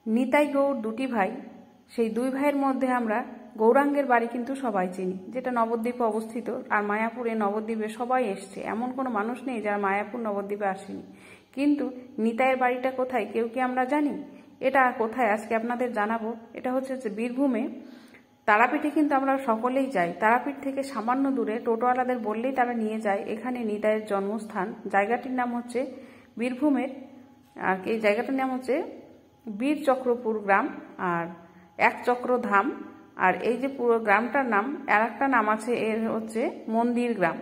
নিতাই গৌর দুটি ভাই, সেই দুই ভাইয়ের মধ্যে আমরা গৌরাঙ্গের বাড়ি কিন্তু সবাই চিনি, যেটা নবদ্বীপে অবস্থিত। আর মায়াপুরে নবদ্বীপে সবাই এসছে, এমন কোনো মানুষ নেই যারা মায়াপুর নবদ্বীপে আসেনি। কিন্তু নিতাইয়ের বাড়িটা কোথায় কেউ কি আমরা জানি? এটা কোথায় আজকে আপনাদের জানাবো। এটা হচ্ছে বীরভূমে তারাপীঠে। কিন্তু আমরা সকলেই যাই, তারাপীঠ থেকে সামান্য দূরে টোটোওয়ালাদের বললেই তারা নিয়ে যায়। এখানে নিতাইয়ের জন্মস্থান। জায়গাটির নাম হচ্ছে বীরভূমের, আর এই জায়গাটার নাম হচ্ছে বীরচক্রপুর গ্রাম আর একচক্র ধাম। আর এই যে পুরো গ্রামটার নাম, আর একটা নাম আছে এর হচ্ছে মন্দির গ্রাম।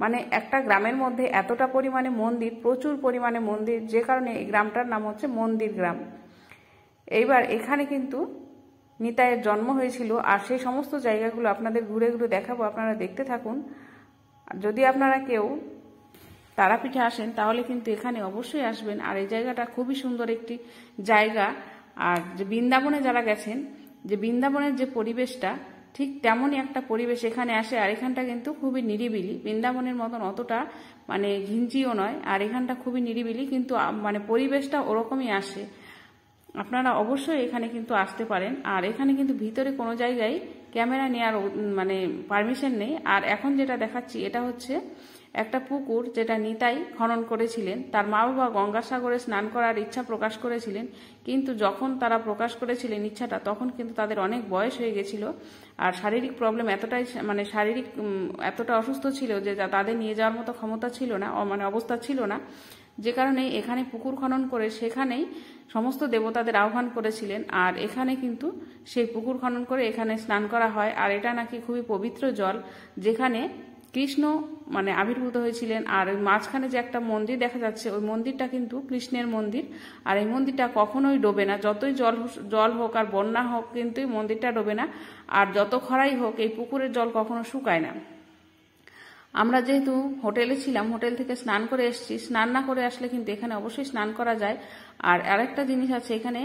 মানে একটা গ্রামের মধ্যে এতটা পরিমাণে মন্দির, প্রচুর পরিমাণে মন্দির, যে কারণে এই গ্রামটার নাম হচ্ছে মন্দির গ্রাম। এইবার এখানে কিন্তু নিতাইয়ের জন্ম হয়েছিল, আর সেই সমস্ত জায়গাগুলো আপনাদের ঘুরে ঘুরে দেখাবো, আপনারা দেখতে থাকুন। যদি আপনারা কেউ তারাপীঠে আসেন তাহলে কিন্তু এখানে অবশ্যই আসবেন। আর এই জায়গাটা খুবই সুন্দর একটি জায়গা। আর যে বৃন্দাবনে যারা গেছেন, যে বৃন্দাবনের যে পরিবেশটা, ঠিক তেমনই একটা পরিবেশ এখানে আসে। আর এখানটা কিন্তু খুবই নিরিবিলি, বৃন্দাবনের মতন অতটা মানে ঘিঞ্চিও নয়। আর এখানটা খুবই নিরিবিলি, কিন্তু মানে পরিবেশটা ওরকমই আসে। আপনারা অবশ্যই এখানে কিন্তু আসতে পারেন। আর এখানে কিন্তু ভিতরে কোনো জায়গায় ক্যামেরা নেওয়ার মানে পারমিশন নেই। আর এখন যেটা দেখাচ্ছি এটা হচ্ছে একটা পুকুর, যেটা নিতাই খনন করেছিলেন। তার মা বাবা গঙ্গাসাগরে স্নান করার ইচ্ছা প্রকাশ করেছিলেন, কিন্তু যখন তারা প্রকাশ করেছিলেন ইচ্ছাটা, তখন কিন্তু তাদের অনেক বয়স হয়ে গেছিল। আর শারীরিক প্রবলেম এতটাই, মানে শারীরিক এতটা অসুস্থ ছিল যে তাদের নিয়ে যাওয়ার মতো ক্ষমতা ছিল না, মানে অবস্থা ছিল না। যে কারণে এখানে পুকুর খনন করে সেখানেই সমস্ত দেবতাদের আহ্বান করেছিলেন। আর এখানে কিন্তু সেই পুকুর খনন করে এখানে স্নান করা হয়। আর এটা নাকি খুবই পবিত্র জল, যেখানে কৃষ্ণ মানে আবির্ভূত হয়েছিলেন। আর ওই মাঝখানে যে একটা মন্দির দেখা যাচ্ছে, ওই মন্দিরটা কিন্তু কৃষ্ণের মন্দির। আর এই মন্দিরটা কখনোই ডোবে না, যতই জল হোক আর বন্যা হোক, কিন্তু এই মন্দিরটা ডোবে না। আর যত খরাই হোক, এই পুকুরের জল কখনো শুকায় না। আমরা যেহেতু হোটেলে ছিলাম, হোটেল থেকে স্নান করে এসেছি, স্নান না করে আসলে কিন্তু এখানে অবশ্যই স্নান করা যায়। আর আরেকটা জিনিস আছে, এখানে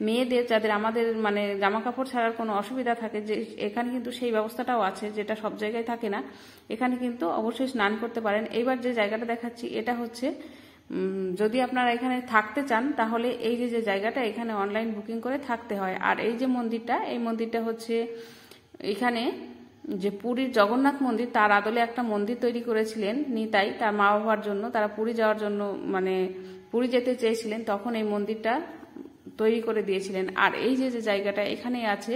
মেয়েদের যাদের আমাদের মানে জামা কাপড় ছাড়ার কোনো অসুবিধা থাকে, যে এখানে কিন্তু সেই ব্যবস্থাটাও আছে, যেটা সব জায়গায় থাকে না। এখানে কিন্তু অবশ্যই স্নান করতে পারেন। এইবার যে জায়গাটা দেখাচ্ছি এটা হচ্ছে, যদি আপনারা এখানে থাকতে চান তাহলে এই যে জায়গাটা, এখানে অনলাইন বুকিং করে থাকতে হয়। আর এই যে মন্দিরটা, এই মন্দিরটা হচ্ছে এখানে যে পুরীর জগন্নাথ মন্দির, তার আদলে একটা মন্দির তৈরি করেছিলেন নিতাই তার মা বাবার জন্য। তারা পুরী যাওয়ার জন্য মানে পুরী যেতে চেয়েছিলেন, তখন এই মন্দিরটা তৈরি করে দিয়েছিলেন। আর এই যে জায়গাটা, এখানে আছে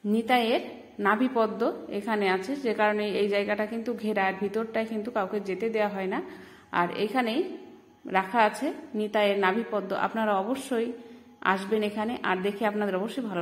নিতাইয়ের নাভিপদ্ম, এখানে আছে, যে কারণে এই জায়গাটা কিন্তু ঘেরা, আর ভিতরটায় কিন্তু কাউকে যেতে দেওয়া হয় না। আর এখানেই রাখা আছে নিতাইয়ের নাভিপদ্ম। আপনারা অবশ্যই আসবেন এখানে, আর দেখে আপনাদের অবশ্যই ভালো লাগবে।